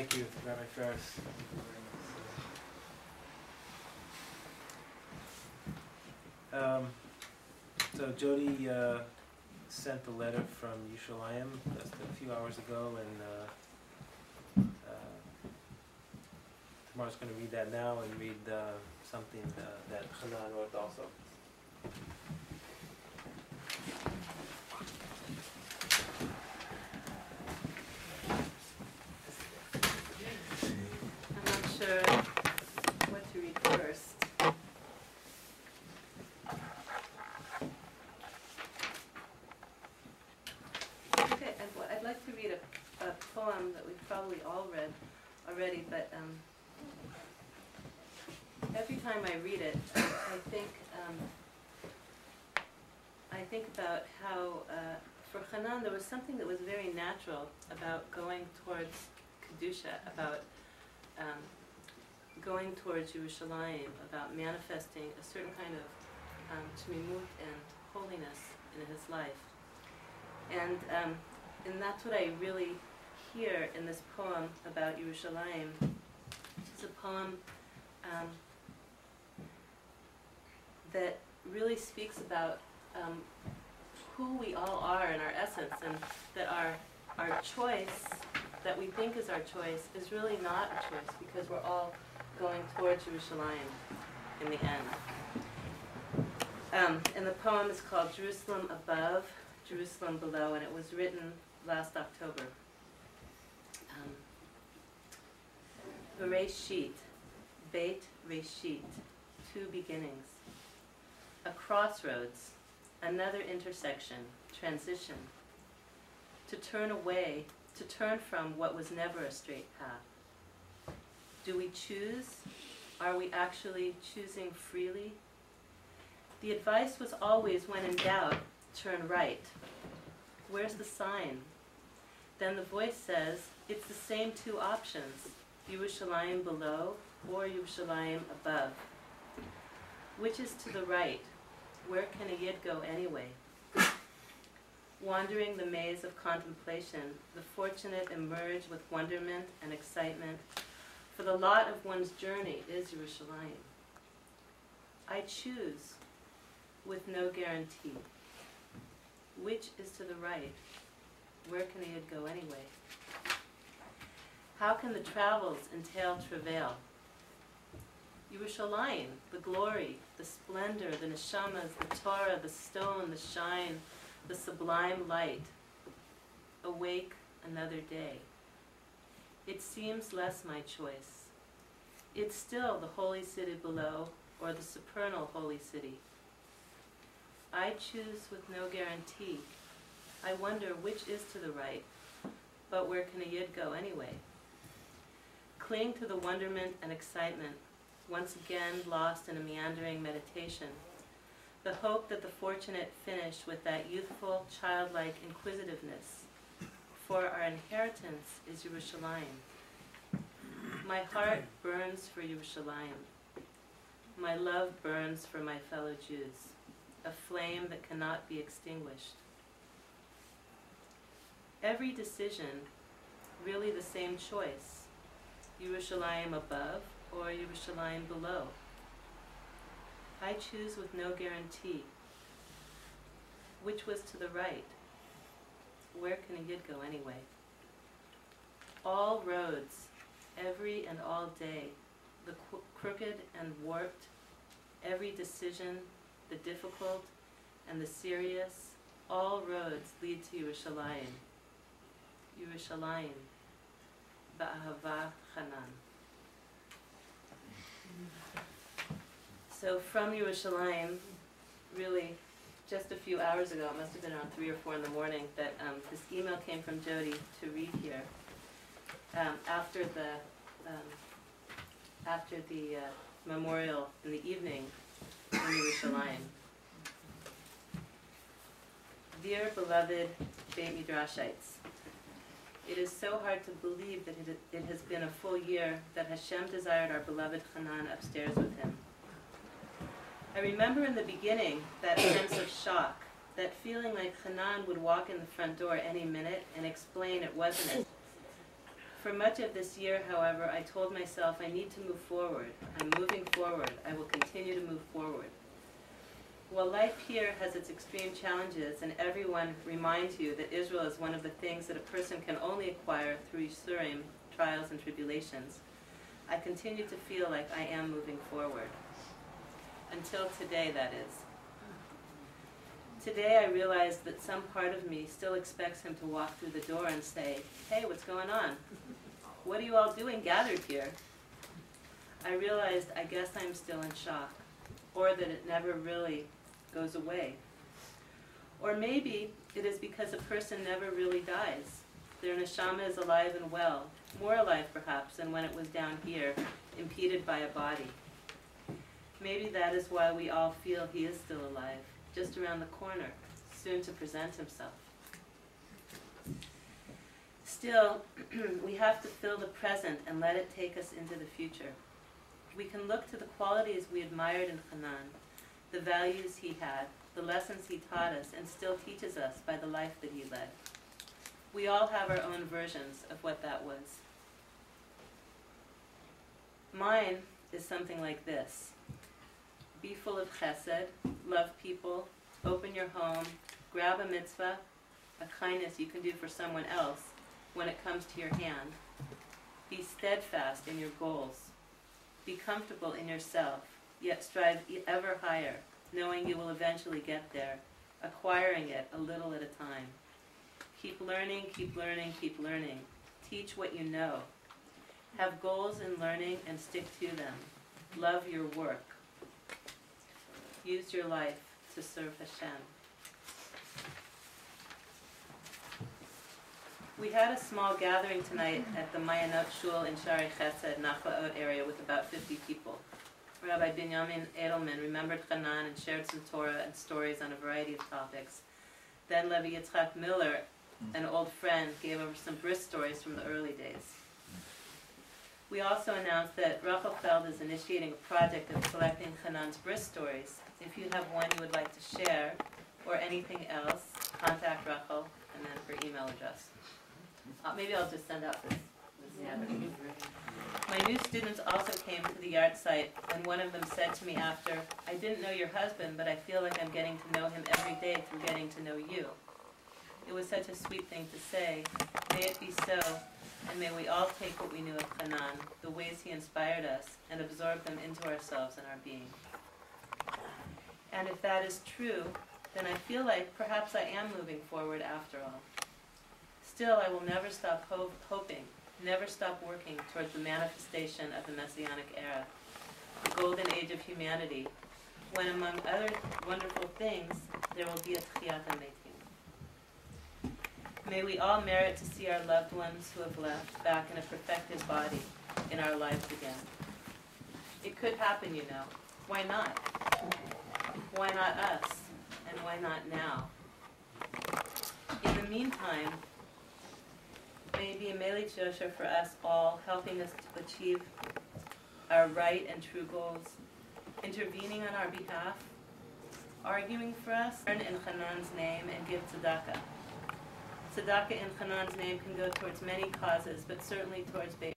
Thank you, Rabbi Ferris. So Jody sent the letter from Yerushalayim just a few hours ago, and Tamar's going to read that now and read something that Hanan wrote also. I'm not sure what to read first. Okay, I'd like to read a poem that we've probably all read already, but every time I read it, I think about how for Hanan there was something that was very natural about going towards Kedusha, about going towards Yerushalayim, about manifesting a certain kind of tmimut and holiness in his life. And that's what I really hear in this poem about Yerushalayim. It's a poem that really speaks about who we all are in our essence, and that our choice that we think is our choice is really not a choice, because we're all going towards Yerushalayim in the end. And the poem is called Jerusalem Above, Jerusalem Below, and it was written last October. Bereshit, Beit Reshit, two beginnings. A crossroads, another intersection, transition. To turn away, to turn from what was never a straight path. Do we choose? Are we actually choosing freely? The advice was always, when in doubt, turn right. Where's the sign? Then the voice says, it's the same two options, Yerushalayim below or Yerushalayim above. Which is to the right? Where can a yid go anyway? Wandering the maze of contemplation, the fortunate emerge with wonderment and excitement, for the lot of one's journey is Yerushalayim. I choose with no guarantee. Which is to the right? Where can a yid go anyway? How can the travels entail travail? Yerushalayim, the glory, the splendor, the neshamas, the Torah, the stone, the shine, the sublime light. Awake another day. It seems less my choice. It's still the holy city below, or the supernal holy city. I choose with no guarantee. I wonder which is to the right, but where can a yid go anyway? Cling to the wonderment and excitement, once again lost in a meandering meditation. The hope that the fortunate finish with that youthful, childlike inquisitiveness. For our inheritance is Yerushalayim. My heart burns for Yerushalayim. My love burns for my fellow Jews, a flame that cannot be extinguished. Every decision, really the same choice, Yerushalayim above or Yerushalayim below. I choose with no guarantee. Which was to the right? Where can a yid go anyway? All roads, every and all day, the crooked and warped, every decision, the difficult and the serious, all roads lead to Yerushalayim. Yerushalayim, ba'ahava Hanan. So from Yerushalayim, really just a few hours ago, it must have been around 3 or 4 in the morning, that this email came from Jody to read here after the memorial in the evening in Yerushalayim. Dear beloved Beit Midrashites, it is so hard to believe that it has been a full year that Hashem desired our beloved Hanan upstairs with him. I remember in the beginning that sense of shock, that feeling like Hanan would walk in the front door any minute and explain it wasn't it. For much of this year, however, I told myself I need to move forward. I'm moving forward. I will continue to move forward. While life here has its extreme challenges, and everyone reminds you that Israel is one of the things that a person can only acquire through Yisurim, trials and tribulations, I continue to feel like I am moving forward. Until today, that is. Today I realized that some part of me still expects him to walk through the door and say, "Hey, what's going on? What are you all doing gathered here?" I realized I guess I'm still in shock, or that it never really goes away. Or maybe it is because a person never really dies. Their neshama is alive and well, more alive perhaps than when it was down here, impeded by a body. Maybe that is why we all feel he is still alive, just around the corner, soon to present himself. Still, we have to fill the present and let it take us into the future. We can look to the qualities we admired in Hanan, the values he had, the lessons he taught us and still teaches us by the life that he led. We all have our own versions of what that was. Mine is something like this. Be full of chesed, love people, open your home, grab a mitzvah, a kindness you can do for someone else when it comes to your hand. Be steadfast in your goals. Be comfortable in yourself, yet strive ever higher, knowing you will eventually get there, acquiring it a little at a time. Keep learning, keep learning, keep learning. Teach what you know. Have goals in learning and stick to them. Love your work. Use your life to serve Hashem. We had a small gathering tonight at the Mayanot Shul in Shari Chesed, Nachlaot area with about 50 people. Rabbi Binyamin Edelman remembered Hanan and shared some Torah and stories on a variety of topics. Then Levi Yitzchak Miller, an old friend, gave over some bris stories from the early days. We also announced that Rachel Feld is initiating a project of collecting Hanan's bris stories. If you have one you would like to share, or anything else, contact Rachel and then her email address. Maybe I'll just send out this. My new students also came to the yarzeit, and one of them said to me after, "I didn't know your husband, but I feel like I'm getting to know him every day through getting to know you." It was such a sweet thing to say. May it be so, and may we all take what we knew of Hanan, the ways he inspired us, and absorb them into ourselves and our being. And if that is true, then I feel like perhaps I am moving forward after all. Still, I will never stop hoping, never stop working towards the manifestation of the Messianic era, the golden age of humanity, when among other wonderful things, there will be a Tchiyat HaMetim. May we all merit to see our loved ones who have left back in a perfected body in our lives again. It could happen, you know. Why not? Why not us? And why not now? In the meantime, may it be a Melech Yosher for us all, helping us to achieve our right and true goals, intervening on our behalf, arguing for us, learn in Hanan's name and give tzedakah. Tzedakah in Hanan's name can go towards many causes, but certainly towards beis.